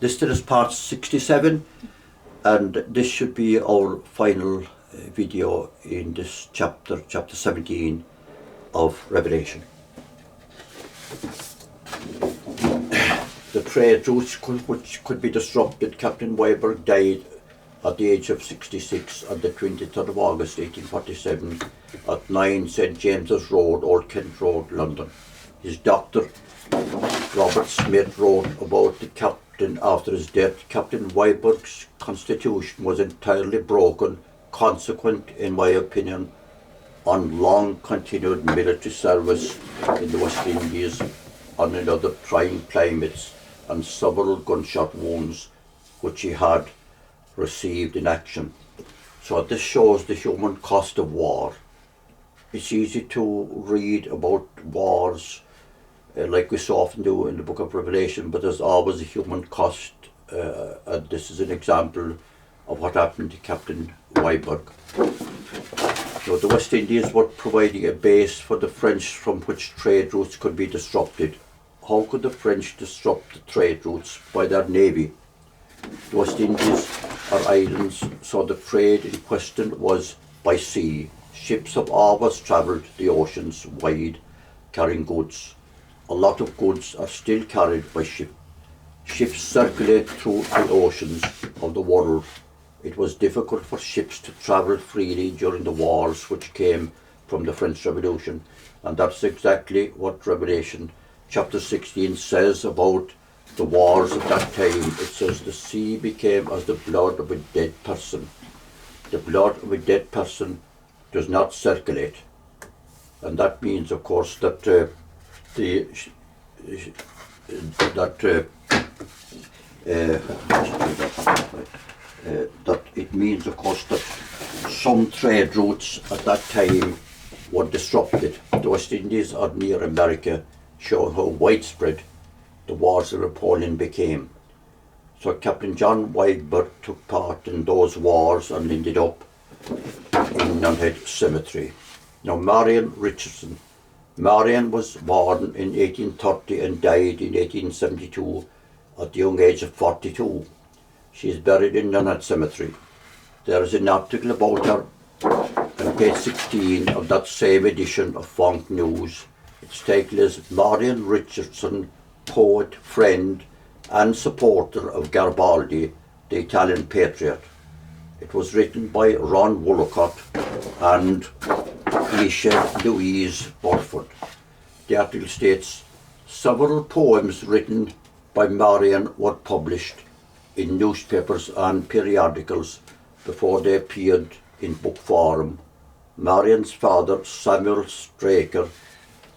Listed as part 67, and this should be our final video in this chapter 17 of Revelation. The trade routes which could be disrupted. Captain Weiberg died at the age of 66 on the 23rd of August 1847 at 9 St James's Road, Old Kent Road, London. His doctor, Robert Smith, wrote about the captain after his death. Captain Weiberg's constitution was entirely broken, consequent, in my opinion, on long continued military service in the West Indies, on other trying climates, and several gunshot wounds which he had received in action. So this shows the human cost of war. It's easy to read about wars like we so often do in the book of Revelation, but there's always a human cost, and this is an example of what happened to Captain Weiberg. So the West Indies were providing a base for the French from which trade routes could be disrupted. How could the French disrupt the trade routes? By their navy. The West Indies are islands, so the trade in question was by sea. Ships have always travelled the oceans wide, carrying goods. A lot of goods are still carried by ship. Ships circulate through the oceans of the world. It was difficult for ships to travel freely during the wars which came from the French Revolution, and that's exactly what Revelation chapter 16 says about the wars of that time. It says the sea became as the blood of a dead person. The blood of a dead person does not circulate, and that means, of course, that it means, of course, that some trade routes at that time were disrupted. The West Indies are near America, showing how widespread the wars of Napoleon became. So Captain John Weiberg took part in those wars and ended up in Nunhead Cemetery. Now, Marion Richardson. Marion was born in 1830 and died in 1872 at the young age of 42. She is buried in Nunhead Cemetery. There is an article about her on page 16 of that same edition of Fonk News. Its title is Marion Richardson, poet, friend and supporter of Garibaldi, the Italian patriot. It was written by Ron Woolcott and Michelle Louise Burford. The article states, several poems written by Marion were published in newspapers and periodicals before they appeared in book form. Marion's father, Samuel Straker,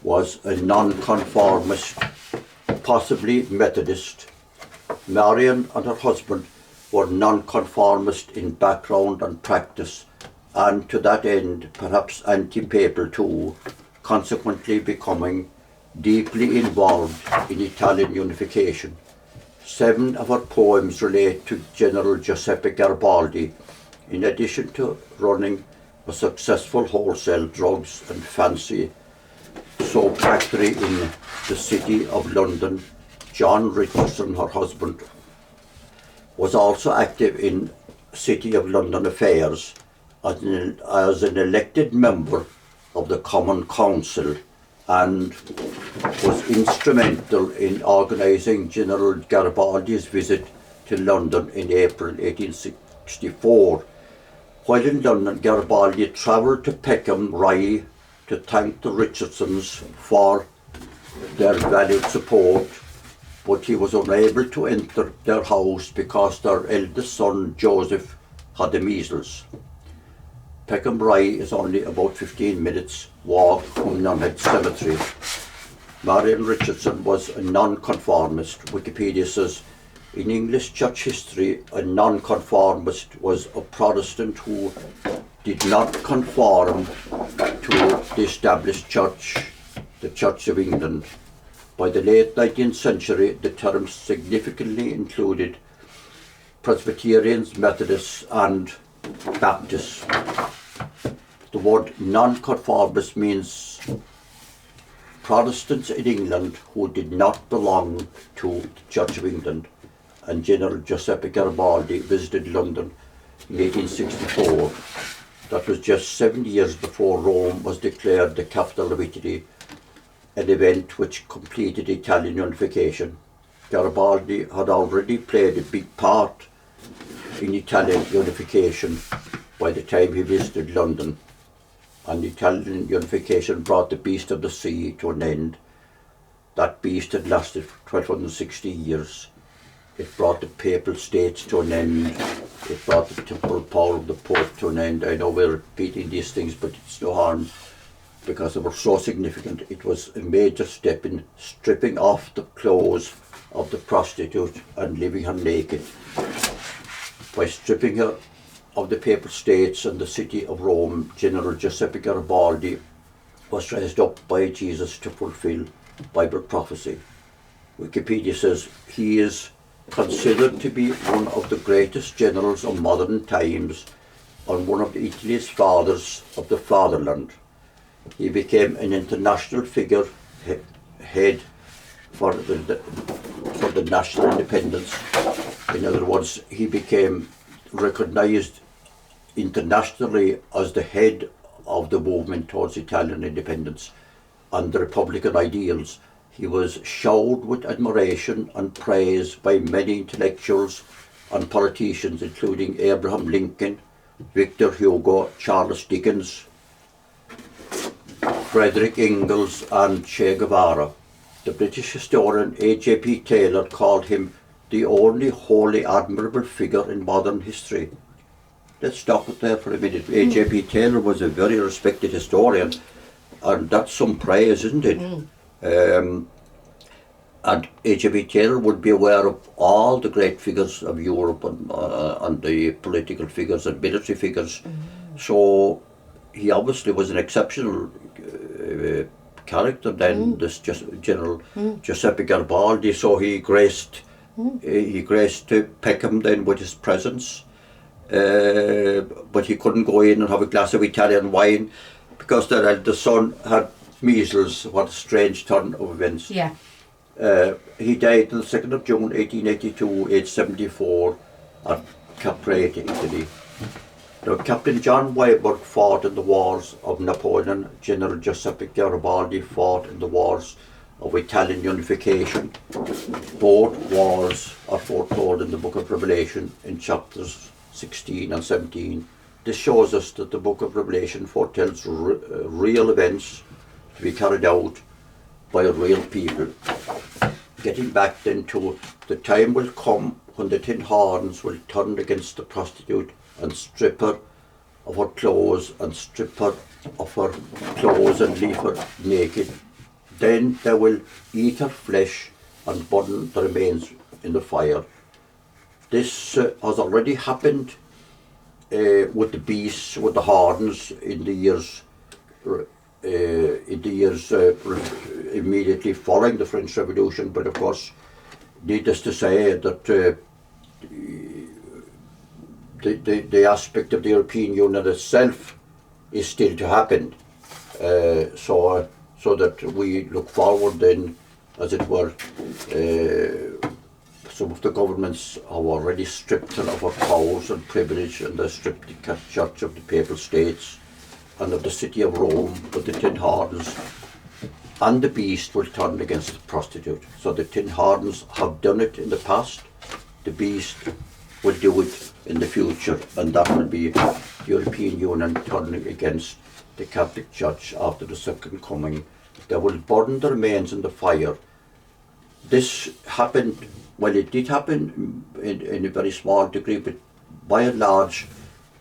was a nonconformist, possibly Methodist. Marion and her husband were nonconformist in background and practice, and to that end perhaps anti-papal too, consequently becoming deeply involved in Italian unification. 7 of her poems relate to General Giuseppe Garibaldi, in addition to running a successful wholesale drugs and fancy soap factory in the city of London. John Richardson, her husband, was also active in City of London affairs as an elected member of the Common Council, and was instrumental in organising General Garibaldi's visit to London in April 1864. While in London, Garibaldi travelled to Peckham Rye to thank the Richardsons for their valued support, but he was unable to enter their house because their eldest son Joseph had the measles. Peckham Rye is only about 15 minutes walk from Nunhead Cemetery. Marion Richardson was a nonconformist. Wikipedia says, in English church history, a nonconformist was a Protestant who did not conform to the established church, the Church of England. By the late 19th century, the term significantly included Presbyterians, Methodists and Baptists. The word nonconformist means Protestants in England who did not belong to the Church of England. and General Giuseppe Garibaldi visited London in 1864. That was just 7 years before Rome was declared the capital of Italy, an event which completed Italian unification. Garibaldi had already played a big part in Italian unification by the time he visited London, and Italian unification brought the beast of the sea to an end. That beast had lasted for 1260 years. It brought the Papal States to an end. It brought the temporal power of the Pope to an end. I know we're repeating these things, but it's no harm because they were so significant. It was a major step in stripping off the clothes of the prostitute and leaving her naked. By stripping her of the Papal States and the city of Rome, General Giuseppe Garibaldi was raised up by Jesus to fulfill Bible prophecy. Wikipedia says he is considered to be one of the greatest generals of modern times and one of Italy's fathers of the fatherland. He became an international figure head for the national independence. In other words, he became recognized internationally as the head of the movement towards Italian independence and the Republican ideals. He was showered with admiration and praise by many intellectuals and politicians, including Abraham Lincoln, Victor Hugo, Charles Dickens, Frederick Ingalls and Che Guevara. The British historian A.J.P. Taylor called him the only wholly admirable figure in modern history. Let's stop it there for a minute. A.J.P. Taylor was a very respected historian, and that's some praise, isn't it? And A.J.P. Taylor would be aware of all the great figures of Europe and the political figures and military figures. So he obviously was an exceptional character then, this General Giuseppe Garibaldi. So he graced Peckham then with his presence, but he couldn't go in and have a glass of Italian wine because their eldest son had measles. What a strange turn of events. Yeah. He died on the 2nd of June 1882, aged 74, at Caprese, Italy. Now, Captain John Wayburn fought in the wars of Napoleon. General Giuseppe Garibaldi fought in the wars of Italian unification. Both wars are foretold in the book of Revelation in chapters 16 and 17. This shows us that the book of Revelation foretells real events to be carried out by real people. Getting back then to the time will come when the tin horns will turn against the prostitute and strip her of her clothes and strip her of her clothes and leave her naked. Then they will eat her flesh and burn the remains in the fire. This has already happened with the beasts, with the Horan'S in the years immediately following the French Revolution. But of course, needless to say that the aspect of the European Union itself is still to happen. So that we look forward then, as it were, some of the governments have already stripped her of her powers and privilege, and they stripped the Church of the Papal States and of the city of Rome, but the tin horns and the beast will turn against the prostitute. So the tin horns have done it in the past, the beast will do it in the future, and that will be the European Union turning against the Catholic Church after the second coming. They will burn the remains in the fire. This happened, well, it did happen in a very small degree, but by and large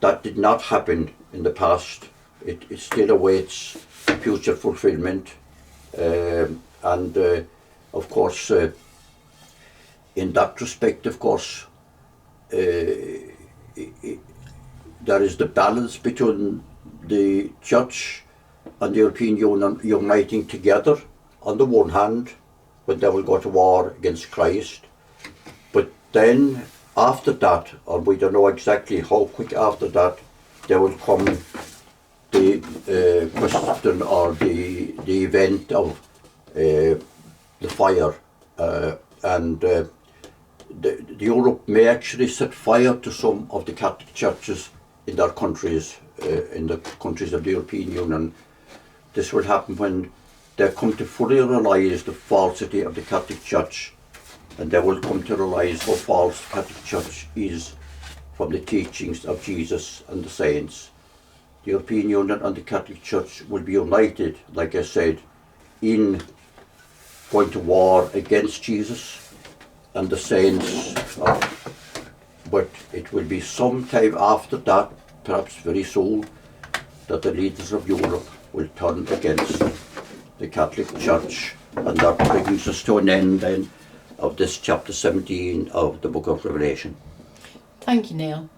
that did not happen in the past. It still awaits future fulfillment, and of course in that respect, of course, there is the balance between the Church and the European Union uniting together on the one hand when they will go to war against Christ, but then after that, or we don't know exactly how quick after that, there will come the question or the event of the fire, and Europe may actually set fire to some of the Catholic churches in their countries, in the countries of the European Union. This will happen when they come to fully realise the falsity of the Catholic Church, and they will come to realise how false the Catholic Church is from the teachings of Jesus and the saints. The European Union and the Catholic Church will be united, like I said, in going to war against Jesus and the saints, but it will be some time after that, perhaps very soon, that the leaders of Europe will turn against the Catholic Church. And that brings us to an end then of this chapter 17 of the book of Revelation. Thank you, Neil.